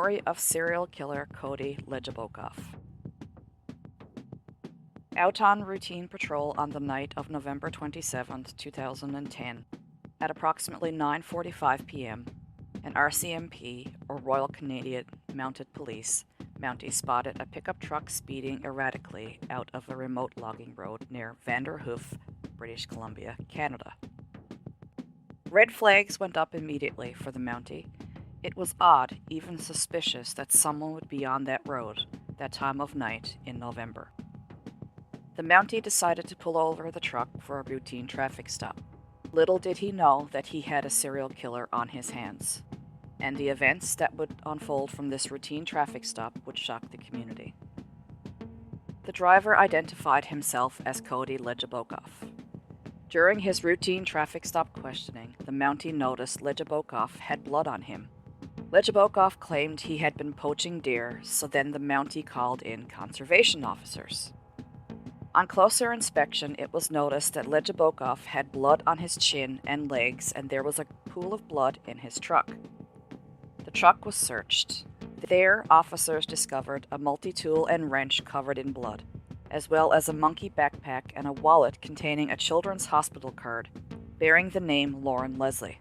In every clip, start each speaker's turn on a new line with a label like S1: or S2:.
S1: story of serial killer Cody Legebokoff. Out on routine patrol on the night of November 27, 2010, at approximately 9:45 p.m., an RCMP, or Royal Canadian Mounted Police, Mountie spotted a pickup truck speeding erratically out of a remote logging road near Vanderhoof, British Columbia, Canada. Red flags went up immediately for the Mountie. It was odd, even suspicious, that someone would be on that road that time of night in November. The Mountie decided to pull over the truck for a routine traffic stop. Little did he know that he had a serial killer on his hands, and the events that would unfold from this routine traffic stop would shock the community. The driver identified himself as Cody Legebokoff. During his routine traffic stop questioning, the Mountie noticed Legebokoff had blood on him. Legebokoff claimed he had been poaching deer, so then the Mountie called in conservation officers. On closer inspection, it was noticed that Legebokoff had blood on his chin and legs, and there was a pool of blood in his truck. The truck was searched. There, officers discovered a multi-tool and wrench covered in blood, as well as a monkey backpack and a wallet containing a children's hospital card bearing the name Lauren Leslie.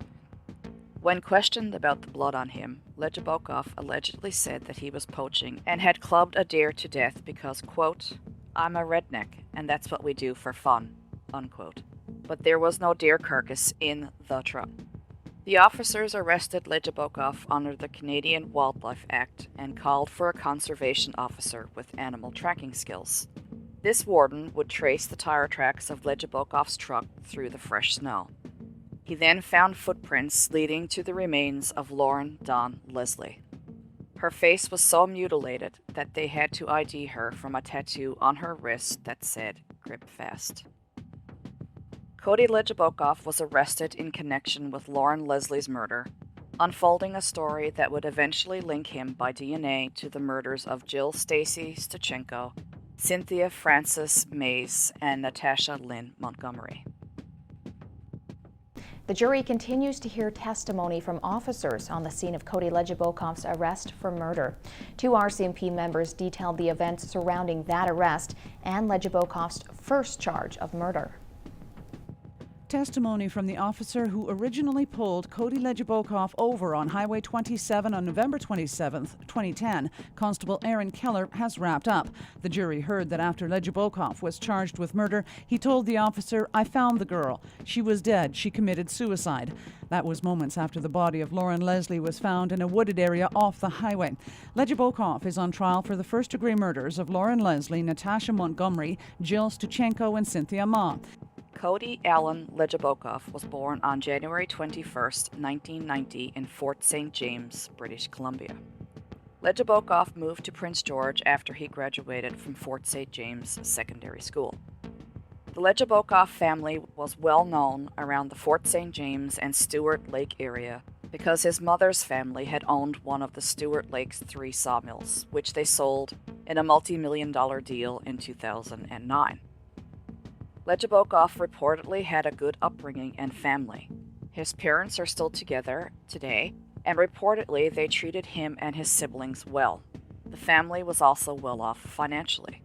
S1: When questioned about the blood on him, Legebokoff allegedly said that he was poaching and had clubbed a deer to death because, quote, "I'm a redneck, and that's what we do for fun," unquote. But there was no deer carcass in the truck. The officers arrested Legebokoff under the Canadian Wildlife Act and called for a conservation officer with animal tracking skills. This warden would trace the tire tracks of Legebokoff's truck through the fresh snow. He then found footprints leading to the remains of Lauren Dawn Leslie. Her face was so mutilated that they had to ID her from a tattoo on her wrist that said, "Grip fast." Cody Legebokoff was arrested in connection with Lauren Leslie's murder, unfolding a story that would eventually link him by DNA to the murders of Jill Stacy Stachenko, Cynthia Frances Mays, and Natasha Lynn Montgomery.
S2: The jury continues to hear testimony from officers on the scene of Cody Legebokoff's arrest for murder. 2 RCMP members detailed the events surrounding that arrest and Legebokoff's first charge of murder.
S3: Testimony from the officer who originally pulled Cody Legebokoff over on Highway 27 on November 27, 2010, Constable Aaron Keller, has wrapped up. The jury heard that after Legebokoff was charged with murder, he told the officer, "I found the girl. She was dead. She committed suicide." That was moments after the body of Lauren Leslie was found in a wooded area off the highway. Legebokoff is on trial for the first-degree murders of Lauren Leslie, Natasha Montgomery, Jill Stachenko, and Cynthia Ma.
S1: Cody Allen Legebokoff was born on January 21, 1990 in Fort St. James, British Columbia. Legebokoff moved to Prince George after he graduated from Fort St. James Secondary School. The Legebokoff family was well known around the Fort St. James and Stewart Lake area because his mother's family had owned one of the Stewart Lake's 3 sawmills, which they sold in a multi-million-dollar deal in 2009. Legebokoff reportedly had a good upbringing and family. His parents are still together today, and reportedly they treated him and his siblings well. The family was also well off financially.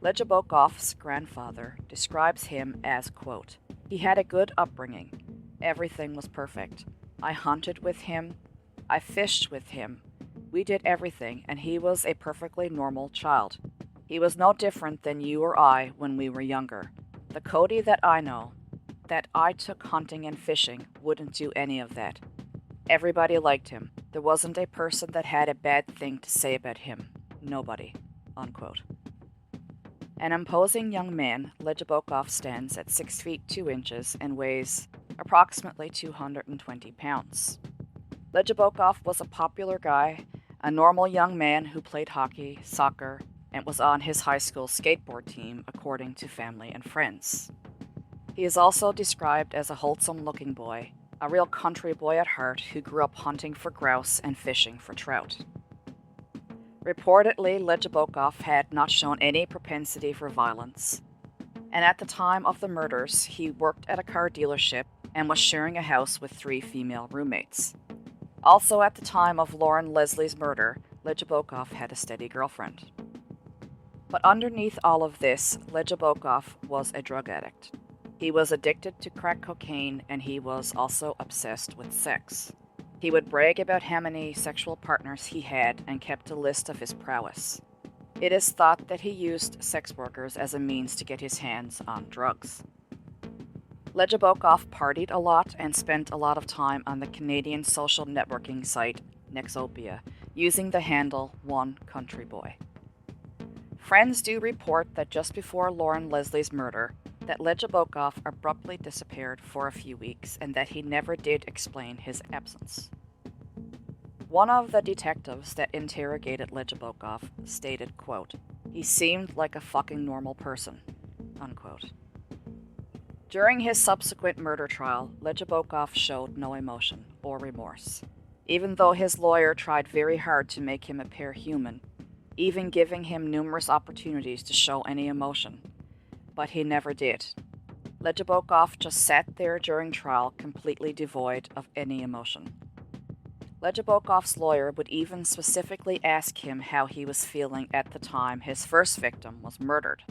S1: Legebokoff's grandfather describes him as, quote, "He had a good upbringing. Everything was perfect. I hunted with him. I fished with him. We did everything, and he was a perfectly normal child. He was no different than you or I when we were younger. The Cody that I know, that I took hunting and fishing, wouldn't do any of that. Everybody liked him. There wasn't a person that had a bad thing to say about him. Nobody," unquote. An imposing young man, Legebokoff stands at 6 feet 2 inches and weighs approximately 220 pounds. Legebokoff was a popular guy, a normal young man who played hockey, soccer, and was on his high school skateboard team, according to family and friends. He is also described as a wholesome-looking boy, a real country boy at heart who grew up hunting for grouse and fishing for trout. Reportedly, Legebokoff had not shown any propensity for violence, and at the time of the murders, he worked at a car dealership and was sharing a house with 3 female roommates. Also, at the time of Lauren Leslie's murder, Legebokoff had a steady girlfriend. But underneath all of this, Legebokoff was a drug addict. He was addicted to crack cocaine, and he was also obsessed with sex. He would brag about how many sexual partners he had and kept a list of his prowess. It is thought that he used sex workers as a means to get his hands on drugs. Legebokoff partied a lot and spent a lot of time on the Canadian social networking site Nexopia, using the handle One Country Boy. Friends do report that just before Lauren Leslie's murder, that Legebokoff abruptly disappeared for a few weeks and that he never did explain his absence. One of the detectives that interrogated Legebokoff stated, quote, "He seemed like a fucking normal person," unquote. During his subsequent murder trial, Legebokoff showed no emotion or remorse, even though his lawyer tried very hard to make him appear human, even giving him numerous opportunities to show any emotion. But he never did. Legebokoff just sat there during trial completely devoid of any emotion. Legebokoff's lawyer would even specifically ask him how he was feeling at the time his first victim was murdered,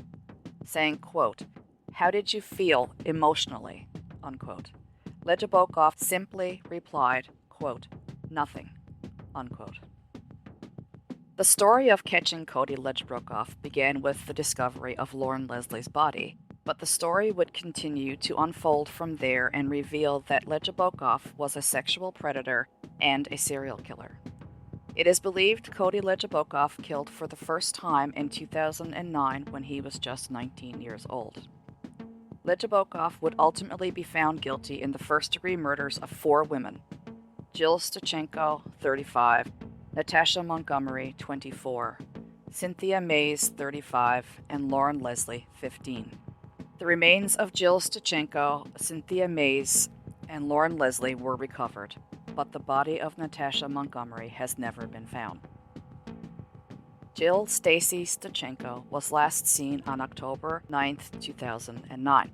S1: saying, quote, "How did you feel emotionally?" unquote. Legebokoff simply replied, quote, "Nothing," unquote. The story of catching Cody Legebokoff began with the discovery of Lauren Leslie's body, but the story would continue to unfold from there and reveal that Legebokoff was a sexual predator and a serial killer. It is believed Cody Legebokoff killed for the first time in 2009 when he was just 19 years old. Legebokoff would ultimately be found guilty in the first-degree murders of 4 women: Jill Stachenko, 35, Natasha Montgomery, 24, Cynthia Mays, 35, and Lauren Leslie, 15. The remains of Jill Stachenko, Cynthia Mays, and Lauren Leslie were recovered, but the body of Natasha Montgomery has never been found. Jill Stacy Stachenko was last seen on October 9, 2009.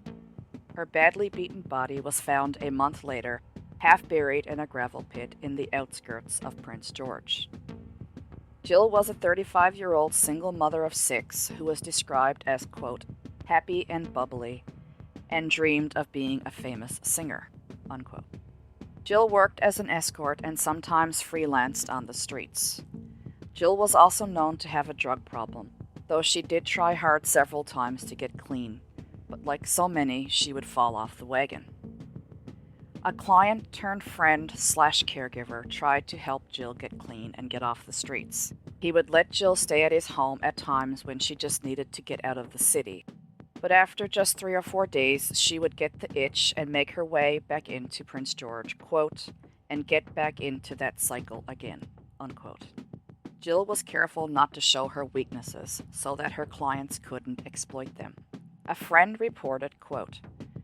S1: Her badly beaten body was found a month later, half buried in a gravel pit in the outskirts of Prince George. Jill was a 35-year-old single mother of 6 who was described as, quote, "happy and bubbly," and dreamed of being a famous singer, unquote. Jill worked as an escort and sometimes freelanced on the streets. Jill was also known to have a drug problem, though she did try hard several times to get clean, but like so many, she would fall off the wagon. A client-turned-friend/caregiver tried to help Jill get clean and get off the streets. He would let Jill stay at his home at times when she just needed to get out of the city. But after just 3 or 4 days, she would get the itch and make her way back into Prince George, quote, "and get back into that cycle again," unquote. Jill was careful not to show her weaknesses so that her clients couldn't exploit them. A friend reported, quote,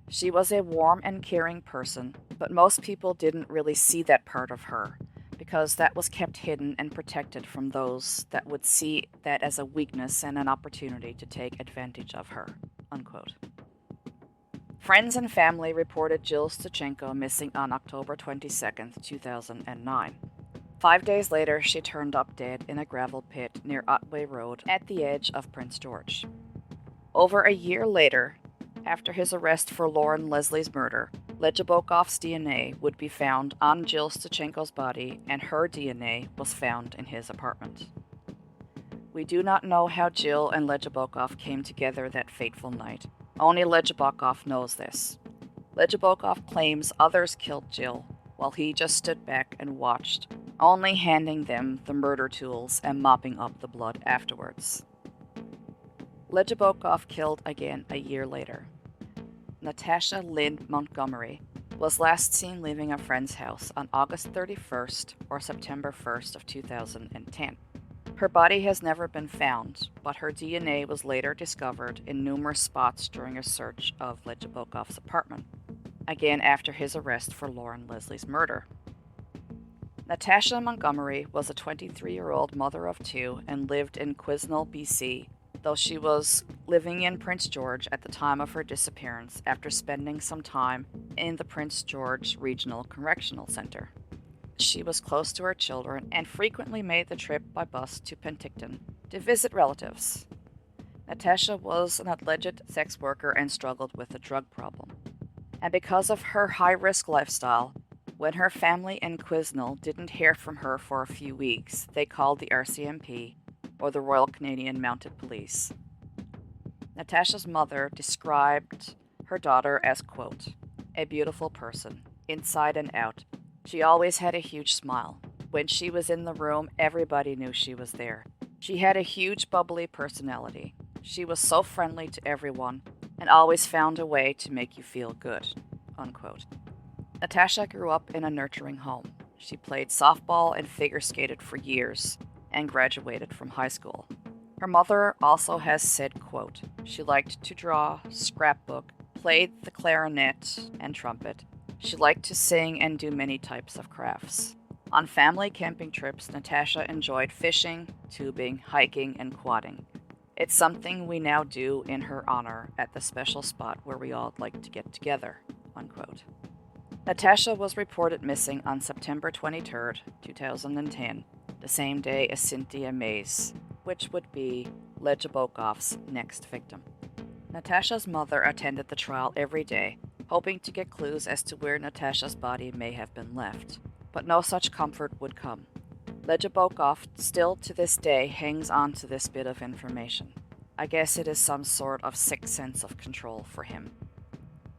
S1: "She was a warm and caring person, but most people didn't really see that part of her because that was kept hidden and protected from those that would see that as a weakness and an opportunity to take advantage of her," unquote. Friends and family reported Jill Stachenko missing on October 22, 2009. 5 days later, she turned up dead in a gravel pit near Otway Road at the edge of Prince George. Over a year later, after his arrest for Lauren Leslie's murder, Legebokoff's DNA would be found on Jill Stachenko's body, and her DNA was found in his apartment. We do not know how Jill and Legebokoff came together that fateful night. Only Legebokoff knows this. Legebokoff claims others killed Jill, while he just stood back and watched, only handing them the murder tools and mopping up the blood afterwards. Legebokoff killed again a year later. Natasha Lynn Montgomery was last seen leaving a friend's house on August 31st or September 1st of 2010. Her body has never been found, but her DNA was later discovered in numerous spots during a search of Legebokoff's apartment, again after his arrest for Lauren Leslie's murder. Natasha Montgomery was a 23-year-old mother of 2 and lived in Quesnel, BC, though she was living in Prince George at the time of her disappearance after spending some time in the Prince George Regional Correctional Center. she was close to her children and frequently made the trip by bus to Penticton to visit relatives. Natasha was an alleged sex worker and struggled with a drug problem. And because of her high-risk lifestyle, when her family in Quesnel didn't hear from her for a few weeks, they called the RCMP, or the Royal Canadian Mounted Police. Natasha's mother described her daughter as, quote, a beautiful person, inside and out. She always had a huge smile. When she was in the room, everybody knew she was there. She had a huge bubbly personality. She was so friendly to everyone and always found a way to make you feel good, unquote. Natasha grew up in a nurturing home. She played softball and figure skated for years and graduated from high school. Her mother also has said, quote, she liked to draw, scrapbook, played the clarinet and trumpet. She liked to sing and do many types of crafts. On family camping trips, Natasha enjoyed fishing, tubing, hiking, and quadding. It's something we now do in her honor at the special spot where we all like to get together, unquote. Natasha was reported missing on September 23, 2010, the same day as Cynthia Mays, which would be Legebokoff's next victim. Natasha's mother attended the trial every day, hoping to get clues as to where Natasha's body may have been left, but no such comfort would come. Legebokoff still to this day hangs on to this bit of information. I guess it is some sort of sick sense of control for him.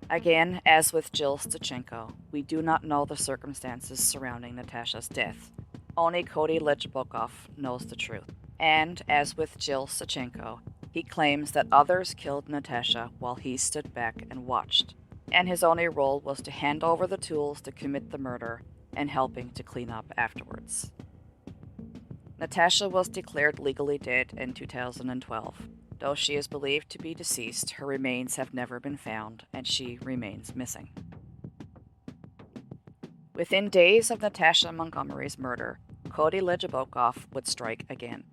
S1: Again, as with Jill Stachenko, we do not know the circumstances surrounding Natasha's death. Only Cody Legebokoff knows the truth. And, as with Jill Stachenko, he claims that others killed Natasha while he stood back and watched, and his only role was to hand over the tools to commit the murder and helping to clean up afterwards. Natasha was declared legally dead in 2012. Though she is believed to be deceased, her remains have never been found, and she remains missing. Within days of Natasha Montgomery's murder, Cody Legebokoff would strike again.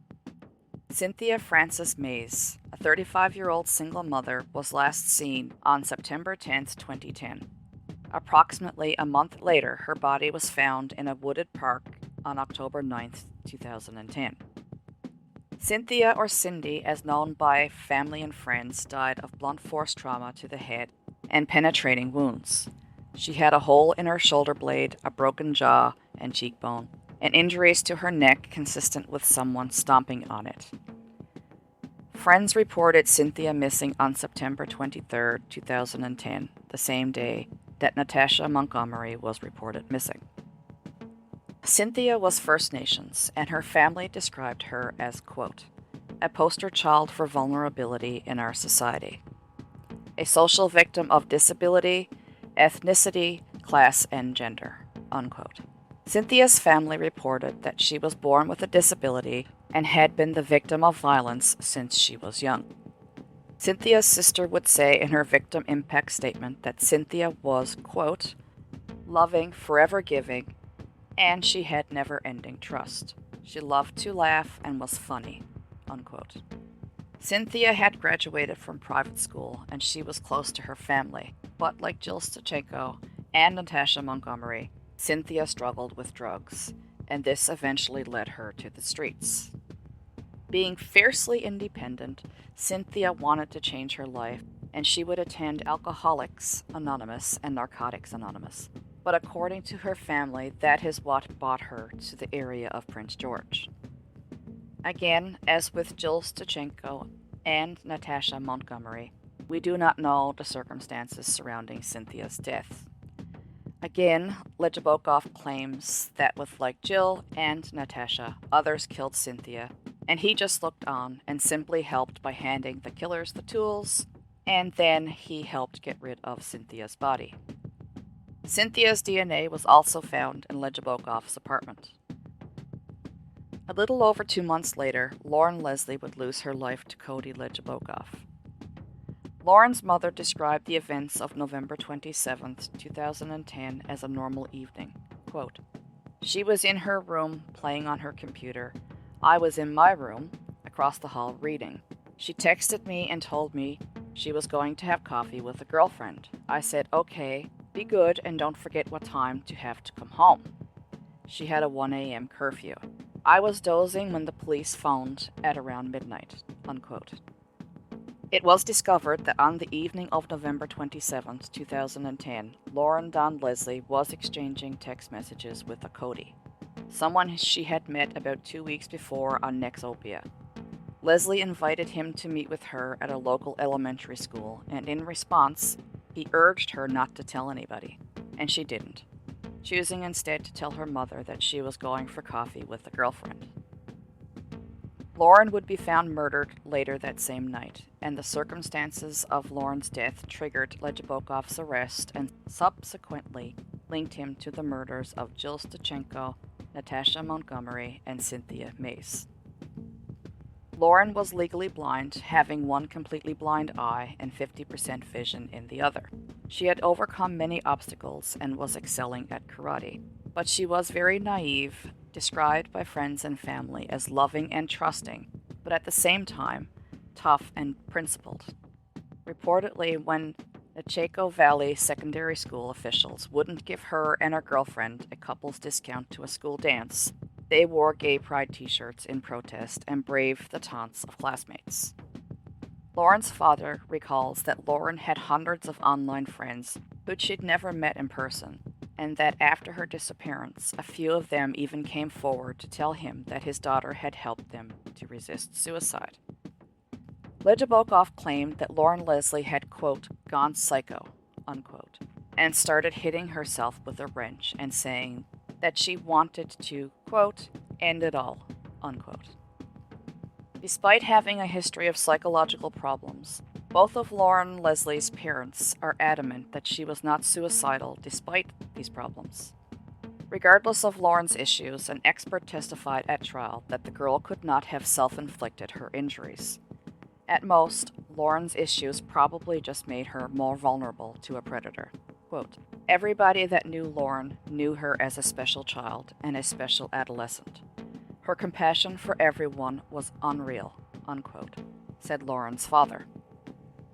S1: Cynthia Frances Mays, a 35-year-old single mother, was last seen on September 10, 2010. Approximately a month later, her body was found in a wooded park on October 9, 2010. Cynthia, or Cindy, as known by family and friends, died of blunt force trauma to the head and penetrating wounds. She had a hole in her shoulder blade, a broken jaw and cheekbone, and injuries to her neck consistent with someone stomping on it. Friends reported Cynthia missing on September 23, 2010, the same day that Natasha Montgomery was reported missing. Cynthia was First Nations, and her family described her as, quote, a poster child for vulnerability in our society, a social victim of disability, ethnicity, class, and gender, unquote. Cynthia's family reported that she was born with a disability and had been the victim of violence since she was young. Cynthia's sister would say in her victim impact statement that Cynthia was, quote, loving, forever giving, and she had never-ending trust. She loved to laugh and was funny, unquote. Cynthia had graduated from private school, and she was close to her family, but like Jill Stachenko and Natasha Montgomery, Cynthia struggled with drugs, and this eventually led her to the streets. Being fiercely independent, Cynthia wanted to change her life, and she would attend Alcoholics Anonymous and Narcotics Anonymous. But according to her family, that is what brought her to the area of Prince George. Again, as with Jill Stachenko and Natasha Montgomery, we do not know the circumstances surrounding Cynthia's death. Again, Legebokoff claims that like Jill and Natasha, others killed Cynthia, and he just looked on and simply helped by handing the killers the tools, and then he helped get rid of Cynthia's body. Cynthia's DNA was also found in Legebokoff's apartment. A little over 2 months later, Lauren Leslie would lose her life to Cody Legebokoff. Lauren's mother described the events of November 27, 2010 as a normal evening. Quote, she was in her room playing on her computer. I was in my room across the hall reading. She texted me and told me she was going to have coffee with a girlfriend. I said, okay, be good and don't forget what time to have to come home. She had a 1 a.m. curfew. I was dozing when the police phoned at around midnight, unquote. It was discovered that on the evening of November 27, 2010, Lauren Don Leslie was exchanging text messages with a Cody, someone she had met about 2 weeks before on Nexopia. Leslie invited him to meet with her at a local elementary school, and in response, he urged her not to tell anybody, and she didn't, choosing instead to tell her mother that she was going for coffee with a girlfriend. Lauren would be found murdered later that same night, and the circumstances of Lauren's death triggered Legebokoff's arrest and subsequently linked him to the murders of Jill Stachenko, Natasha Montgomery, and Cynthia Mace. Lauren was legally blind, having one completely blind eye and 50% vision in the other. She had overcome many obstacles and was excelling at karate, but she was very naive, described by friends and family as loving and trusting, but at the same time, tough and principled. Reportedly, when the Chaco Valley Secondary School officials wouldn't give her and her girlfriend a couple's discount to a school dance, they wore gay pride t-shirts in protest and braved the taunts of classmates. Lauren's father recalls that Lauren had hundreds of online friends who she'd never met in person, and that after her disappearance, a few of them even came forward to tell him that his daughter had helped them to resist suicide. Legebokoff claimed that Lauren Leslie had, quote, gone psycho, unquote, and started hitting herself with a wrench and saying that she wanted to, quote, end it all, unquote. Despite having a history of psychological problems, both of Lauren Leslie's parents are adamant that she was not suicidal despite these problems. Regardless of Lauren's issues, an expert testified at trial that the girl could not have self-inflicted her injuries. At most, Lauren's issues probably just made her more vulnerable to a predator. Quote, everybody that knew Lauren knew her as a special child and a special adolescent. Her compassion for everyone was unreal, unquote, said Lauren's father.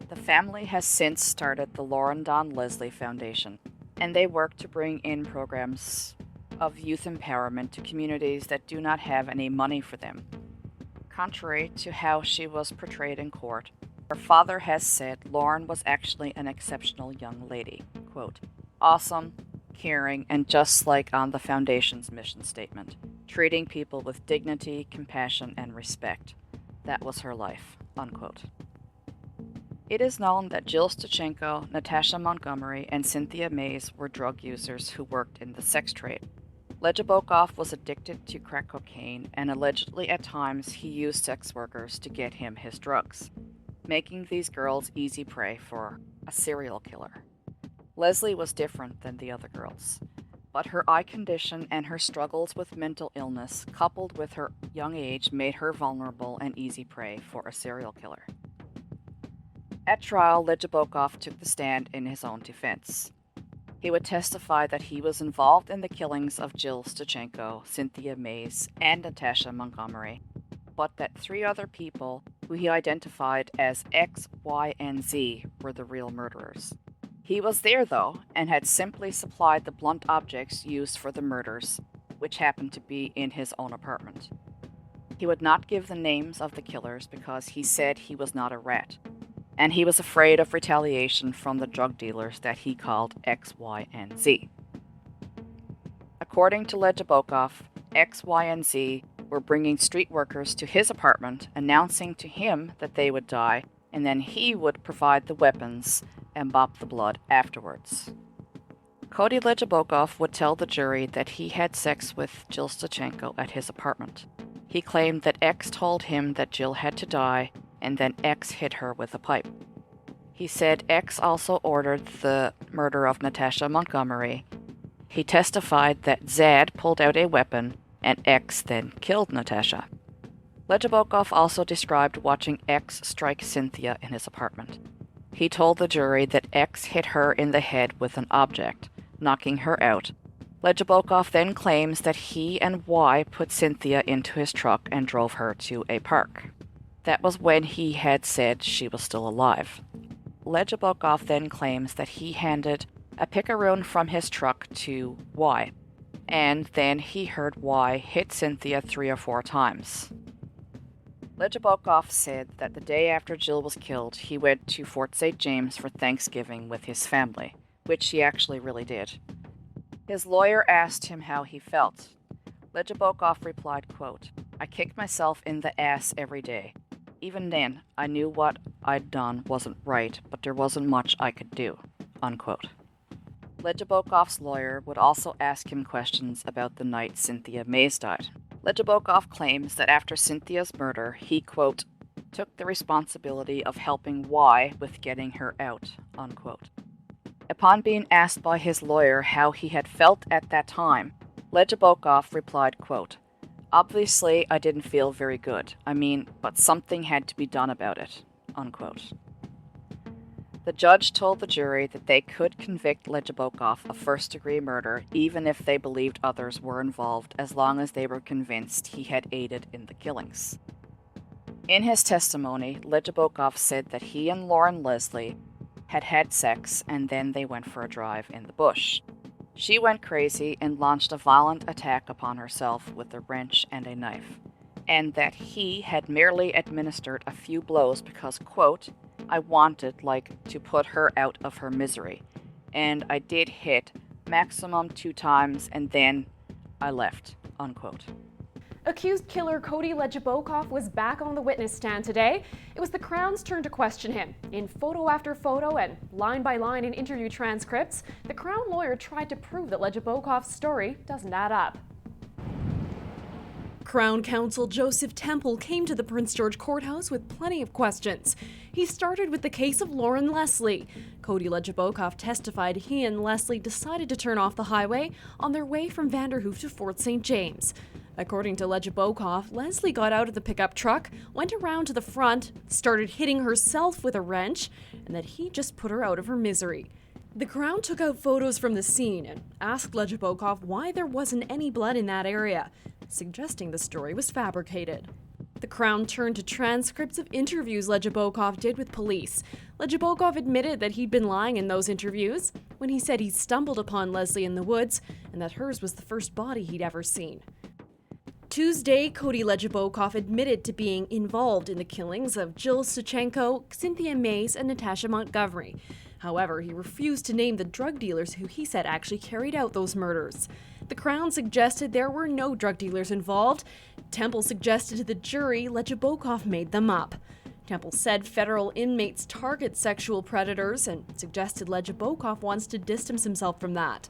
S1: The family has since started the Lauren Don Leslie Foundation, and they work to bring in programs of youth empowerment to communities that do not have any money for them. Contrary to how she was portrayed in court, her father has said Lauren was actually an exceptional young lady, quote, awesome, caring, and just like on the Foundation's mission statement, treating people with dignity, compassion, and respect. That was her life, unquote. It is known that Jill Stachenko, Natasha Montgomery, and Cynthia Mace were drug users who worked in the sex trade. Legebokoff was addicted to crack cocaine, and allegedly at times he used sex workers to get him his drugs, making these girls easy prey for a serial killer. Leslie was different than the other girls, but her eye condition and her struggles with mental illness, coupled with her young age, made her vulnerable and easy prey for a serial killer. At trial, Legebokoff took the stand in his own defense. He would testify that he was involved in the killings of Jill Stachenko, Cynthia Mace, and Natasha Montgomery, but that 3 other people, who he identified as X, Y, and Z, were the real murderers. He was there, though, and had simply supplied the blunt objects used for the murders, which happened to be in his own apartment. He would not give the names of the killers because he said he was not a rat, and he was afraid of retaliation from the drug dealers that he called X, Y, and Z. According to Legebokoff, X, Y, and Z were bringing street workers to his apartment, announcing to him that they would die, and then he would provide the weapons and mop the blood afterwards. Cody Legebokoff would tell the jury that he had sex with Jill Stachenko at his apartment. He claimed that X told him that Jill had to die, and then X hit her with a pipe. He said X also ordered the murder of Natasha Montgomery. He testified that Zad pulled out a weapon, and X then killed Natasha. Legebokoff also described watching X strike Cynthia in his apartment. He told the jury that X hit her in the head with an object, knocking her out. Legebokoff then claims that he and Y put Cynthia into his truck and drove her to a park. That was when he had said she was still alive. Legebokoff then claims that he handed a picaroon from his truck to Y. and then he heard Y hit Cynthia 3 or 4 times. Legebokoff said that the day after Jill was killed, he went to Fort St. James for Thanksgiving with his family, which he actually really did. His lawyer asked him how he felt. Legebokoff replied, quote, "I kicked myself in the ass every day. Even then, I knew what I'd done wasn't right, but there wasn't much I could do," unquote. Legebokoff's lawyer would also ask him questions about the night Cynthia Mays died. Legebokoff claims that after Cynthia's murder, he, quote, "took the responsibility of helping Y with getting her out," unquote. Upon being asked by his lawyer how he had felt at that time, Legebokoff replied, quote, "Obviously, I didn't feel very good. But something had to be done about it," unquote. The judge told the jury that they could convict Legebokoff of first-degree murder even if they believed others were involved, as long as they were convinced he had aided in the killings. In his testimony, Legebokoff said that he and Lauren Leslie had had sex and then they went for a drive in the bush. She went crazy and launched a violent attack upon herself with a wrench and a knife, and that he had merely administered a few blows because, quote, "I wanted, to put her out of her misery, and I did hit maximum 2 times and then I left," unquote.
S4: Accused killer Cody Legebokoff was back on the witness stand today. It was the Crown's turn to question him. In photo after photo and line by line in interview transcripts, the Crown lawyer tried to prove that Legebokoff's story doesn't add up. Crown Counsel Joseph Temple came to the Prince George Courthouse with plenty of questions. He started with the case of Lauren Leslie. Cody Legebokoff testified he and Leslie decided to turn off the highway on their way from Vanderhoof to Fort St. James. According to Legebokoff, Leslie got out of the pickup truck, went around to the front, started hitting herself with a wrench, and that he just put her out of her misery. The Crown took out photos from the scene and asked Legebokoff why there wasn't any blood in that area, suggesting the story was fabricated. The Crown turned to transcripts of interviews Legebokoff did with police. Legebokoff admitted that he'd been lying in those interviews when he said he stumbled upon Leslie in the woods and that hers was the first body he'd ever seen. Tuesday, Cody Legebokoff admitted to being involved in the killings of Jill Stuchenko, Cynthia Mays, and Natasha Montgomery. However, he refused to name the drug dealers who he said actually carried out those murders. The Crown suggested there were no drug dealers involved. Temple suggested to the jury Legebokoff made them up. Temple said federal inmates target sexual predators and suggested Legebokoff wants to distance himself from that.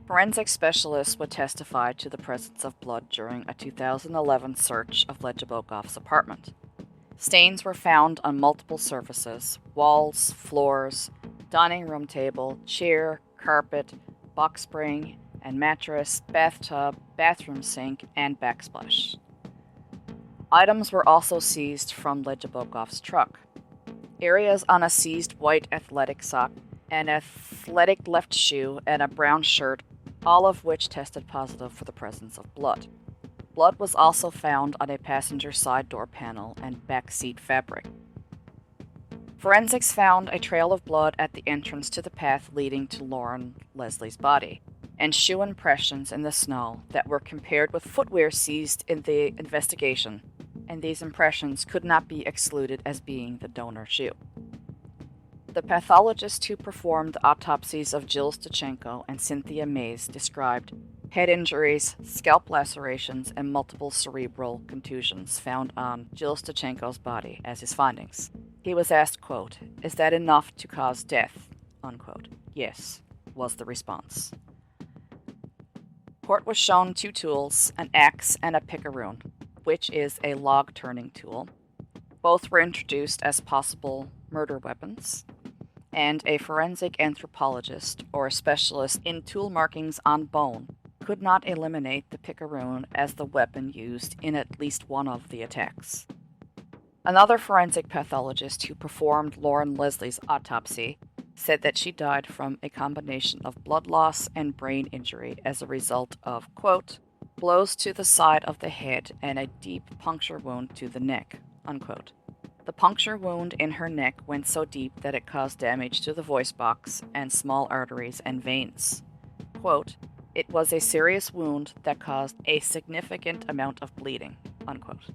S1: Forensic specialists would testify to the presence of blood during a 2011 search of Legebokoff's apartment. Stains were found on multiple surfaces: walls, floors, dining room table, chair, carpet, box spring and mattress, bathtub, bathroom sink, and backsplash. Items were also seized from Legebokoff's truck. Areas on a seized white athletic sock, an athletic left shoe, and a brown shirt, all of which tested positive for the presence of blood. Blood was also found on a passenger side door panel and back seat fabric. Forensics found a trail of blood at the entrance to the path leading to Lauren Leslie's body, and shoe impressions in the snow that were compared with footwear seized in the investigation, and these impressions could not be excluded as being the donor shoe. The pathologist who performed the autopsies of Jill Stuchenko and Cynthia Mays described head injuries, scalp lacerations, and multiple cerebral contusions found on Jill Stuchenko's body as his findings. He was asked, quote, "Is that enough to cause death?" unquote. "Yes," was the response. Court was shown 2 tools, an axe and a picaroon, which is a log-turning tool. Both were introduced as possible murder weapons, and a forensic anthropologist or a specialist in tool markings on bone could not eliminate the picaroon as the weapon used in at least one of the attacks. Another forensic pathologist who performed Lauren Leslie's autopsy said that she died from a combination of blood loss and brain injury as a result of, quote, "blows to the side of the head and a deep puncture wound to the neck," unquote. The puncture wound in her neck went so deep that it caused damage to the voice box and small arteries and veins. Quote, It was a serious wound that caused a significant amount of bleeding, unquote.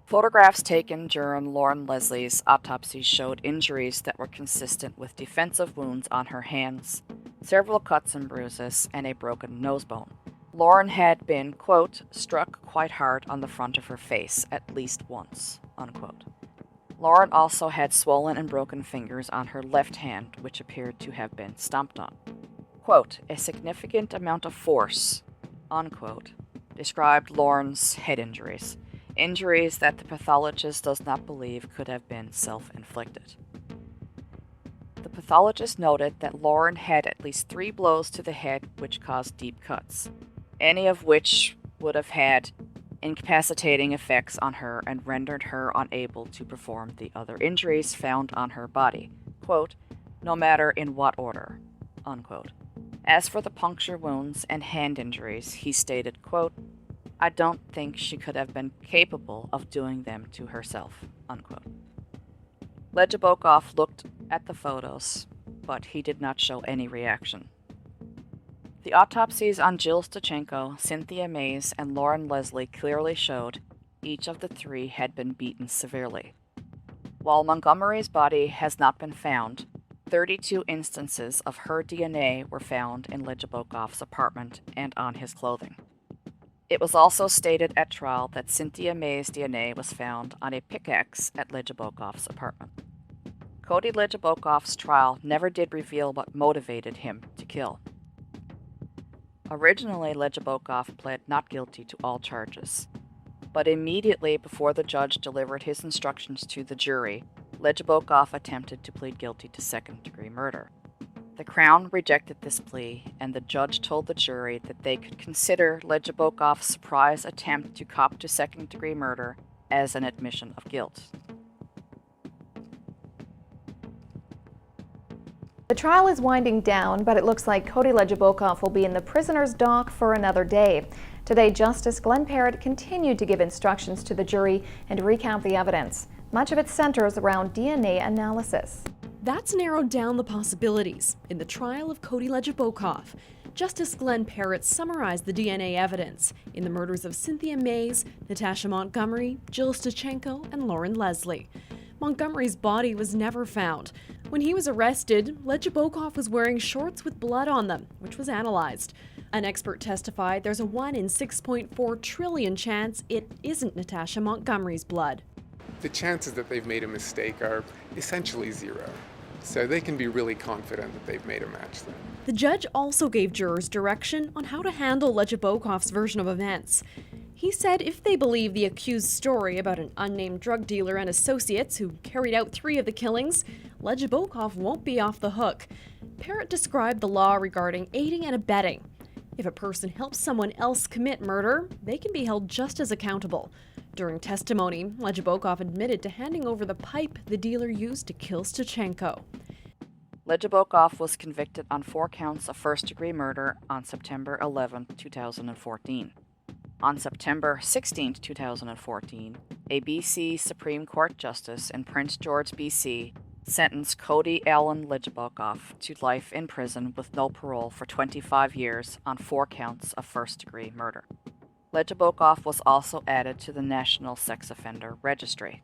S1: Photographs taken during Lauren Leslie's autopsy showed injuries that were consistent with defensive wounds on her hands, several cuts and bruises, and a broken nose bone. Lauren had been, quote, struck quite hard on the front of her face at least once, unquote. Lauren also had swollen and broken fingers on her left hand, which appeared to have been stomped on. Quote, a significant amount of force, unquote, described Lauren's head injuries. Injuries that the pathologist does not believe could have been self-inflicted. The pathologist noted that Lauren had at least 3 blows to the head which caused deep cuts, any of which would have had incapacitating effects on her and rendered her unable to perform the other injuries found on her body, quote, no matter in what order, unquote. As for the puncture wounds and hand injuries, he stated, quote, I don't think she could have been capable of doing them to herself, unquote. Legebokoff looked at the photos, but he did not show any reaction. The autopsies on Jill Stachenko, Cynthia Mays, and Lauren Leslie clearly showed each of the 3 had been beaten severely. While Montgomery's body has not been found, 32 instances of her DNA were found in Legebokoff's apartment and on his clothing. It was also stated at trial that Cynthia May's DNA was found on a pickaxe at Legebokoff's apartment. Cody Legebokoff's trial never did reveal what motivated him to kill. Originally, Legebokoff pled not guilty to all charges, but immediately before the judge delivered his instructions to the jury, Legebokoff attempted to plead guilty to second-degree murder. The Crown rejected this plea, and the judge told the jury that they could consider Legebokoff's surprise attempt to cop to second-degree murder as an admission of guilt.
S2: The trial is winding down, but it looks like Cody Legebokoff will be in the prisoner's dock for another day. Today, Justice Glenn Parrott continued to give instructions to the jury and recount the evidence. Much of it centers around DNA analysis.
S4: That's narrowed down the possibilities in the trial of Cody Legebokoff. Justice Glenn Parrott summarized the DNA evidence in the murders of Cynthia Mays, Natasha Montgomery, Jill Stachenko, and Lauren Leslie. Montgomery's body was never found. When he was arrested, Legebokoff was wearing shorts with blood on them, which was analyzed. An expert testified there's a 1 in 6.4 trillion chance it isn't Natasha Montgomery's blood.
S5: The chances that they've made a mistake are essentially 0. So they can be really confident that they've made a match then.
S4: The judge also gave jurors direction on how to handle Legebokoff's version of events. He said if they believe the accused's story about an unnamed drug dealer and associates who carried out 3 of the killings, Legebokoff won't be off the hook. Parrott described the law regarding aiding and abetting. If a person helps someone else commit murder, they can be held just as accountable. During testimony, Legebokoff admitted to handing over the pipe the dealer used to kill Stachenko.
S1: Legebokoff was convicted on 4 counts of first-degree murder on September 11, 2014. On September 16, 2014, a BC Supreme Court Justice in Prince George, BC, sentenced Cody Allen Legebokoff to life in prison with no parole for 25 years on 4 counts of first-degree murder. Legebokoff was also added to the National Sex Offender Registry.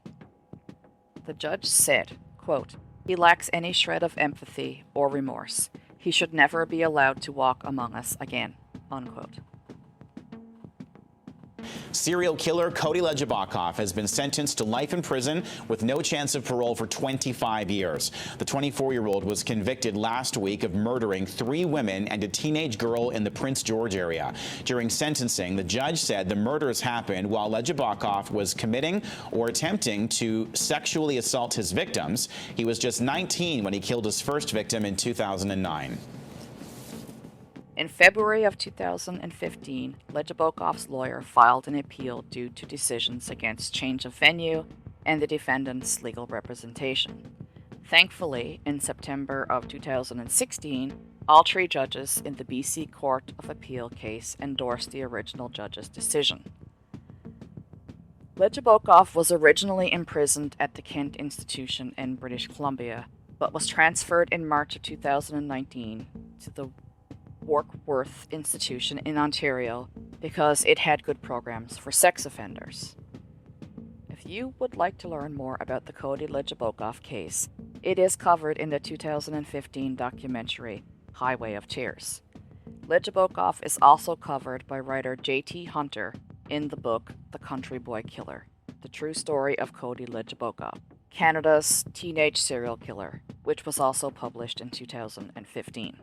S1: The judge said, quote, he lacks any shred of empathy or remorse. He should never be allowed to walk among us again, unquote.
S6: Serial killer Cody Legebokoff has been sentenced to life in prison with no chance of parole for 25 years. The 24-year-old was convicted last week of murdering 3 women and a teenage girl in the Prince George area. During sentencing, the judge said the murders happened while Legebokoff was committing or attempting to sexually assault his victims. He was just 19 when he killed his first victim in 2009.
S1: In February of 2015, Legebokoff's lawyer filed an appeal due to decisions against change of venue and the defendant's legal representation. Thankfully, in September of 2016, all 3 judges in the BC Court of Appeal case endorsed the original judge's decision. Legebokoff was originally imprisoned at the Kent Institution in British Columbia, but was transferred in March of 2019 to the Warkworth Institution in Ontario because it had good programs for sex offenders. If you would like to learn more about the Cody Legebokoff case, it is covered in the 2015 documentary Highway of Tears. Legebokoff is also covered by writer J.T. Hunter in the book The Country Boy Killer, the true story of Cody Legebokoff, Canada's teenage serial killer, which was also published in 2015.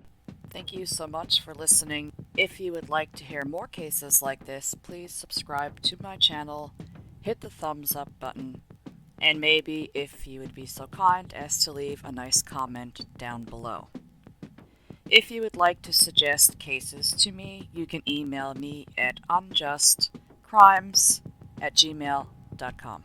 S1: Thank you so much for listening. If you would like to hear more cases like this, please subscribe to my channel, hit the thumbs up button, and maybe if you would be so kind as to leave a nice comment down below. If you would like to suggest cases to me, you can email me at unjustcrimes@gmail.com.